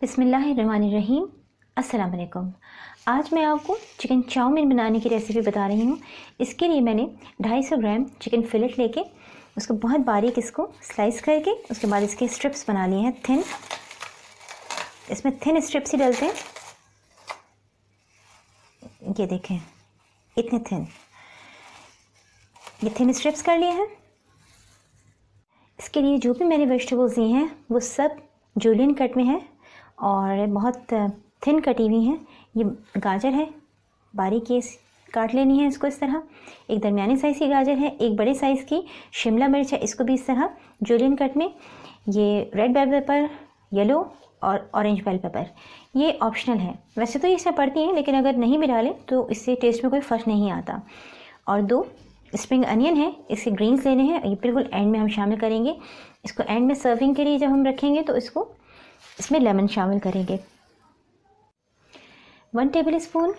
बिस्मिल्लाहिर्रहमानिर्रहीम। अस्सलाम वालेकुम। आज मैं आपको चिकन चाउमीन बनाने की रेसिपी बता रही हूँ। इसके लिए मैंने 250 ग्राम चिकन फिलेट लेके उसको बहुत बारीक इसको स्लाइस करके उसके बाद इसके स्ट्रिप्स बना लिए हैं थिन। इसमें थिन स्ट्रिप्स ही डलते हैं। ये देखें इतने थिन, ये थिन स्ट्रिप्स कर लिए हैं। इसके लिए जो भी मैंने वेजिटेबल्स ली हैं वो सब जूलियन कट में है और बहुत थिन कटी हुई हैं। ये गाजर है, बारीक ये काट लेनी है इसको इस तरह। एक दरमियानी साइज़ की गाजर है, एक बड़े साइज़ की शिमला मिर्च है, इसको भी इस तरह जूलियन कट में। ये रेड बेल पेपर, येलो और ऑरेंज बेल पेपर, ये ऑप्शनल है। वैसे तो ये इसमें पड़ती हैं लेकिन अगर नहीं भी डालें तो इससे टेस्ट में कोई फ़र्क नहीं आता। और 2 स्प्रिंग अनियन है, इसके ग्रीन्स लेने हैं, ये बिल्कुल एंड में हम शामिल करेंगे। इसको एंड में सर्विंग के लिए जब हम रखेंगे तो इसमें लेमन शामिल करेंगे। 1 table spoon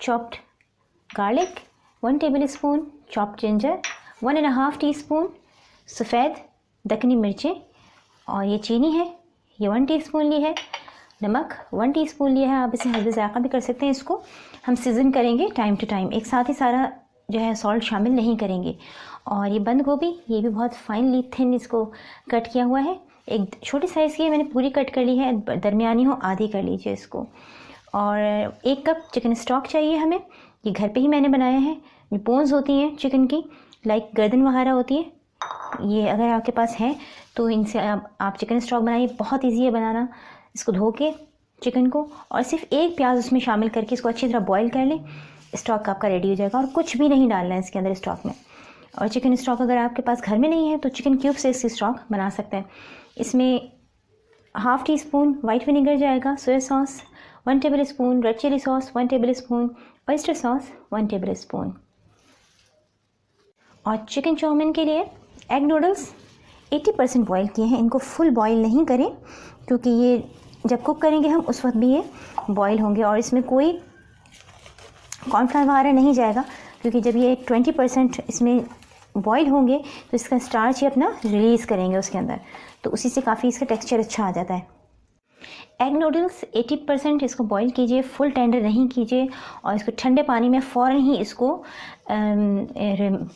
chopped garlic, 1 table spoon chopped ginger, 1.5 teaspoon सफ़ेद दक्कनी मिर्चें, और ये चीनी है, ये 1 टीस्पून ली है। नमक 1 टीस्पून लिया है, आप इसे हल्दी ज़ायक़ा भी कर सकते हैं। इसको हम सीज़न करेंगे टाइम टू टाइम, एक साथ ही सारा जो है सॉल्ट शामिल नहीं करेंगे। और ये बंद गोभी, ये भी बहुत फाइनली थिन इसको कट किया हुआ है। एक छोटी साइज़ की मैंने पूरी कट कर ली है, दरमियानी हो आधी कर लीजिए इसको। और 1 कप चिकन स्टॉक चाहिए हमें, ये घर पे ही मैंने बनाया है। ये बोन्स होती हैं चिकन की, लाइक गर्दन वगैरह होती है, ये अगर आपके पास है तो इनसे आप चिकन स्टॉक बनाइए, बहुत ईजी है बनाना। इसको धो के चिकन को और सिर्फ 1 प्याज उसमें शामिल करके इसको अच्छी तरह बॉईल कर लें, स्टॉक आपका रेडी हो जाएगा। और कुछ भी नहीं डालना है इसके अंदर स्टॉक में। और चिकन स्टॉक अगर आपके पास घर में नहीं है तो चिकन क्यूब से इसकी स्टॉक बना सकते हैं। इसमें 1/2 टीस्पून वाइट विनेगर जाएगा, soya sauce 1 tablespoon, red chilli sauce 1 tablespoon, oyster sauce 1 tablespoon. और चिकन चाउमीन के लिए एग नूडल्स 80% बॉयल किए हैं, इनको फुल बॉयल नहीं करें क्योंकि ये जब कुक करेंगे हम उस वक्त भी ये बॉयल होंगे। और इसमें कोई कॉर्नफ्लावर वगैरह नहीं जाएगा क्योंकि जब ये 20% इसमें बॉयल होंगे तो इसका स्टार्च ही अपना रिलीज़ करेंगे उसके अंदर, तो उसी से काफ़ी इसका टेक्सचर अच्छा आ जाता है। एग नूडल्स 80% इसको बॉईल कीजिए, फुल टेंडर नहीं कीजिए। और इसको ठंडे पानी में फ़ौरन ही इसको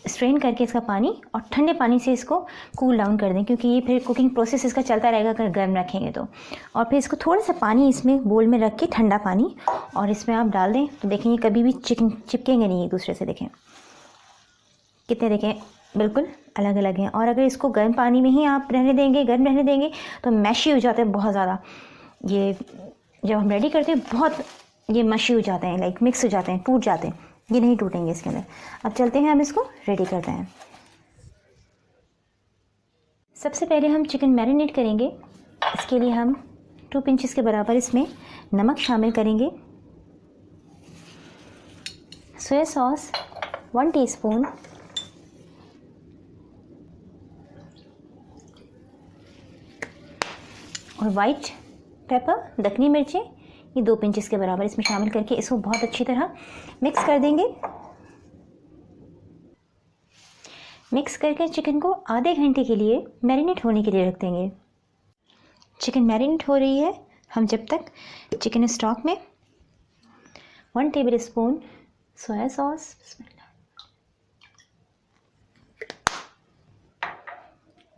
स्ट्रेन करके इसका पानी और ठंडे पानी से इसको कूल डाउन कर दें क्योंकि ये फिर कुकिंग प्रोसेस इसका चलता रहेगा अगर गर्म रखेंगे तो। और फिर इसको थोड़ा सा पानी इसमें बोल में रख के ठंडा पानी और इसमें आप डाल दें तो देखेंगे कभी भी चिकन चिपकेंगे नहीं एक दूसरे से। देखें कितने, देखें बिल्कुल अलग अलग हैं। और अगर इसको गर्म पानी में ही आप रहने देंगे, गर्म रहने देंगे तो मैशी हो जाते हैं बहुत ज़्यादा। ये जब हम रेडी करते हैं बहुत ये मशी हो जाते हैं, लाइक मिक्स हो जाते हैं, टूट जाते हैं। ये नहीं टूटेंगे इसके अंदर। अब चलते हैं हम इसको रेडी करते हैं। सबसे पहले हम चिकन मैरिनेट करेंगे। इसके लिए हम 2 पिंचेस के बराबर इसमें नमक शामिल करेंगे, सोया सॉस 1 टीस्पून, और वाइट पेपर दक्कनी मिर्चें ये 2 पिंचेस के बराबर इसमें शामिल करके इसको बहुत अच्छी तरह मिक्स कर देंगे। मिक्स करके चिकन को आधे घंटे के लिए मैरिनेट होने के लिए रख देंगे। चिकन मैरिनेट हो रही है, हम जब तक चिकन स्टॉक में 1 tablespoon soya sauce,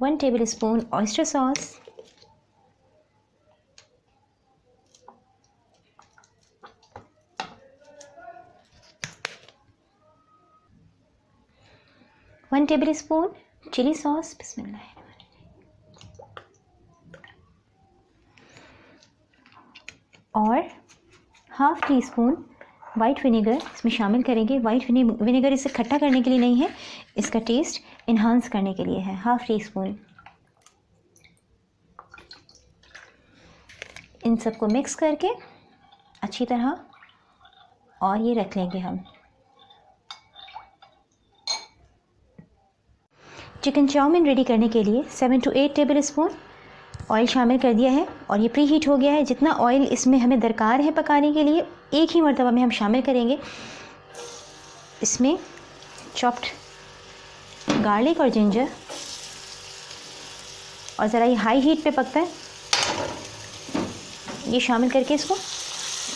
1 tablespoon oyster sauce, 1 tablespoon chilli sauce, बिस्मिल्लाह, और 1/2 टीस्पून वाइट विनेगर इसमें शामिल करेंगे। वाइट विनेगर इसे खट्टा करने के लिए नहीं है, इसका टेस्ट इन्हांस करने के लिए है। 1/2 टीस्पून। इन सबको मिक्स करके अच्छी तरह और ये रख लेंगे हम। चिकन चाउमीन रेडी करने के लिए 7 to 8 टेबल स्पून ऑयल शामिल कर दिया है और ये प्री हीट हो गया है। जितना ऑयल इसमें हमें दरकार है पकाने के लिए एक ही मरतबा में हम शामिल करेंगे। इसमें चॉप्ड गार्लिक और जिंजर, और ज़रा ये हाई हीट पे पकता है ये शामिल करके इसको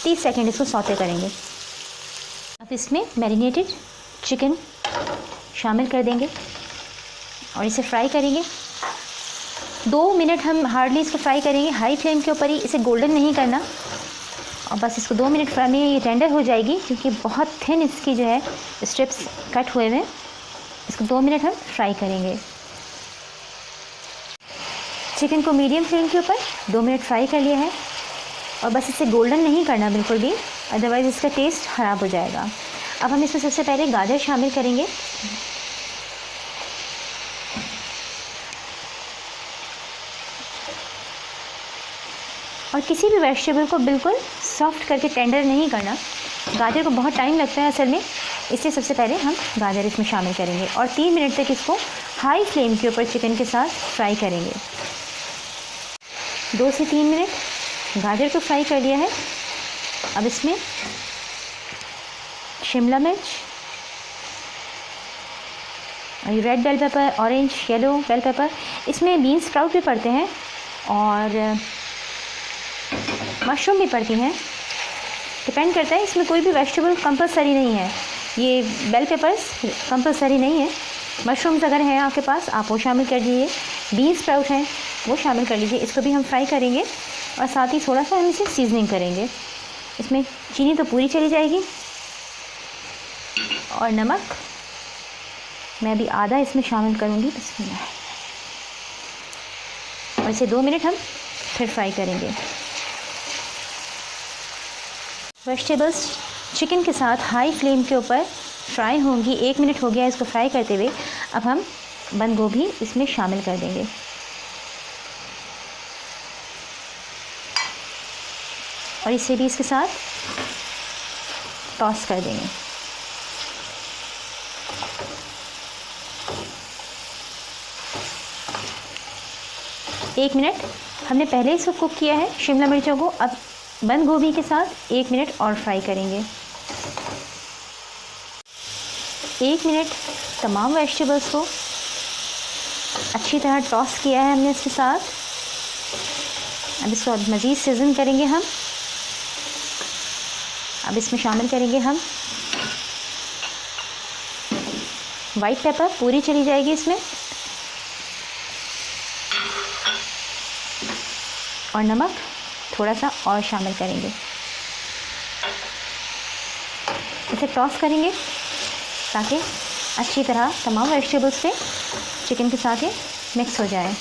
30 सेकंड इसको सौते करेंगे। अब इसमें मैरिनेटेड चिकन शामिल कर देंगे और इसे फ्राई करेंगे। 2 मिनट हम हार्डली इसको फ्राई करेंगे, हाई फ्लेम के ऊपर ही, इसे गोल्डन नहीं करना। और बस इसको 2 मिनट फ्राई में ये टेंडर हो जाएगी, क्योंकि बहुत थिन इसकी जो है स्ट्रिप्स कट हुए हुए। इसको 2 मिनट हम फ्राई करेंगे। चिकन को मीडियम फ्लेम के ऊपर 2 मिनट फ्राई कर लिया है और बस इसे गोल्डन नहीं करना बिल्कुल भी, अदरवाइज़ इसका टेस्ट ख़राब हो जाएगा। अब हम इसमें सबसे पहले गाजर शामिल करेंगे। और किसी भी वेजिटेबल को बिल्कुल सॉफ्ट करके टेंडर नहीं करना, गाजर को बहुत टाइम लगता है असल में, इसलिए सबसे पहले हम गाजर इसमें शामिल करेंगे और 3 मिनट तक इसको हाई फ्लेम के ऊपर चिकन के साथ फ्राई करेंगे। 2 से 3 मिनट गाजर को फ्राई कर लिया है। अब इसमें शिमला मिर्च, red bell pepper, orange, yellow bell pepper, इसमें बीन्स स्प्राउट भी पड़ते हैं और मशरूम भी पड़ती हैं, डिपेंड करता है। इसमें कोई भी वेजिटेबल कंपलसरी नहीं है, ये बेल पेपर्स कंपलसरी नहीं है। मशरूम्स अगर हैं आपके पास आप वो शामिल कर दीजिए, बीन्स स्प्राउट हैं वो शामिल कर लीजिए। इसको भी हम फ्राई करेंगे और साथ ही थोड़ा सा हम इसे सीजनिंग करेंगे। इसमें चीनी तो पूरी चली जाएगी और नमक मैं भी आधा इसमें शामिल करूँगी। और इसे 2 मिनट हम फिर फ्राई करेंगे। वेजिटेबल्स चिकन के साथ हाई फ्लेम के ऊपर फ्राई होंगी। 1 मिनट हो गया इसको फ्राई करते हुए। अब हम बंद गोभी इसमें शामिल कर देंगे और इसे भी इसके साथ टॉस कर देंगे। एक मिनट हमने पहले ही इसको कुक किया है शिमला मिर्चों को। अब बंद गोभी के साथ 1 मिनट और फ्राई करेंगे। 1 मिनट तमाम वेजिटेबल्स को अच्छी तरह टॉस किया है हमने इसके साथ। अब इसको मज़ीद सीजन करेंगे हम। अब इसमें शामिल करेंगे हम वाइट पेपर, पूरी चली जाएगी इसमें, और नमक थोड़ा सा और शामिल करेंगे। इसे टॉस करेंगे ताकि अच्छी तरह तमाम वेजिटेबल्स पे चिकन के साथ ये मिक्स हो जाए।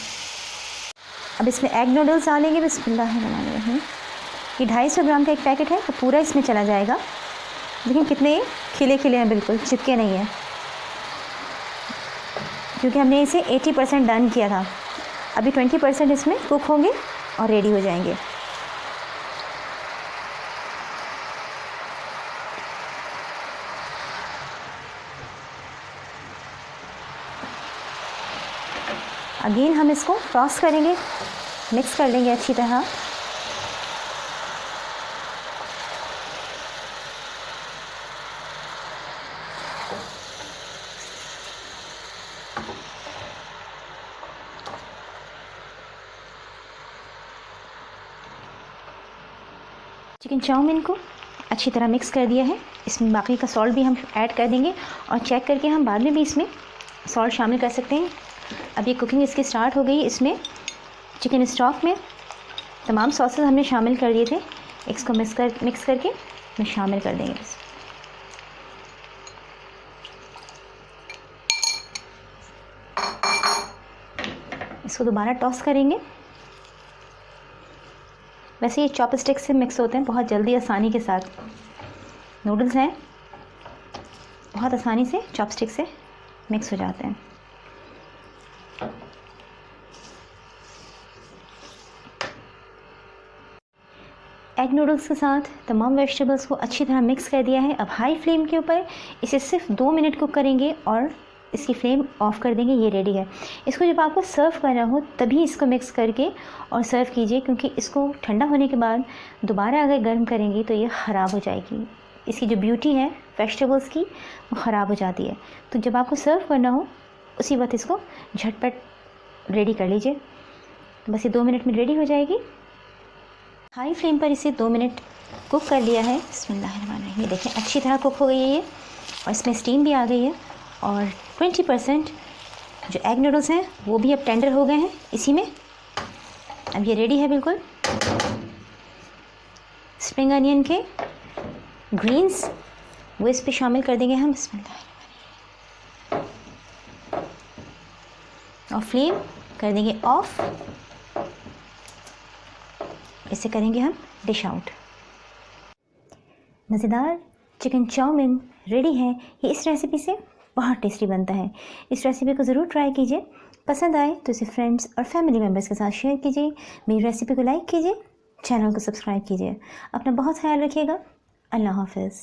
अब इसमें एग नूडल्स डालेंगे। बिस्मिल्लाहिर्रहमानिर्रहीम। ये 250 ग्राम का एक पैकेट है तो पूरा इसमें चला जाएगा। लेकिन कितने खिले खिले हैं, बिल्कुल चिपके नहीं हैं, क्योंकि हमने इसे 80% डन किया था। अभी 20% इसमें कुक होंगे और रेडी हो जाएंगे। अगेन हम इसको टॉस करेंगे, मिक्स कर लेंगे अच्छी तरह। चिकन चाउमीन को अच्छी तरह मिक्स कर दिया है। इसमें बाकी का सॉल्ट भी हम ऐड कर देंगे और चेक करके हम बाद में भी इसमें सॉल्ट शामिल कर सकते हैं। अब ये कुकिंग इसकी स्टार्ट हो गई। इसमें चिकन स्टॉक में तमाम सॉसेस हमने शामिल कर दिए थे, इसको मिक्स करके में शामिल कर देंगे। इसको दोबारा टॉस करेंगे। वैसे ये चॉपस्टिक से मिक्स होते हैं बहुत जल्दी, आसानी के साथ। नूडल्स हैं, बहुत आसानी से चॉपस्टिक से मिक्स हो जाते हैं। एग नूडल्स के साथ तमाम वेजिटेबल्स को अच्छी तरह मिक्स कर दिया है। अब हाई फ्लेम के ऊपर इसे सिर्फ 2 मिनट कुक करेंगे और इसकी फ्लेम ऑफ़ कर देंगे। ये रेडी है। इसको जब आपको सर्व करना हो तभी इसको मिक्स करके और सर्व कीजिए, क्योंकि इसको ठंडा होने के बाद दोबारा अगर गर्म करेंगे तो ये ख़राब हो जाएगी। इसकी जो ब्यूटी है वेजिटेबल्स की वो ख़राब हो जाती है। तो जब आपको सर्व करना हो उसी वक्त इसको झटपट रेडी कर लीजिए। बस ये 2 मिनट में रेडी हो जाएगी। हाई फ्लेम पर इसे 2 मिनट कुक कर लिया है। बिस्मिल्लाहिर्रहमानिर्रहीम। ये देखें अच्छी तरह कुक हो गई है ये, और इसमें स्टीम भी आ गई है, और 20% जो एग नूडल्स हैं वो भी अब टेंडर हो गए हैं इसी में। अब ये रेडी है बिल्कुल। स्प्रिंग अनियन के ग्रीन्स वो इस पे शामिल कर देंगे हम। बिस्मिल्लाह। और फ्लेम कर देंगे ऑफ। इसे करेंगे हम डिश आउट। मज़ेदार चिकन चाउमीन रेडी है। ये इस रेसिपी से बहुत टेस्टी बनता है। इस रेसिपी को ज़रूर ट्राई कीजिए। पसंद आए तो इसे फ्रेंड्स और फैमिली मेम्बर्स के साथ शेयर कीजिए। मेरी रेसिपी को लाइक कीजिए, चैनल को सब्सक्राइब कीजिए। अपना बहुत ख्याल रखिएगा। अल्लाह हाफ़िज़।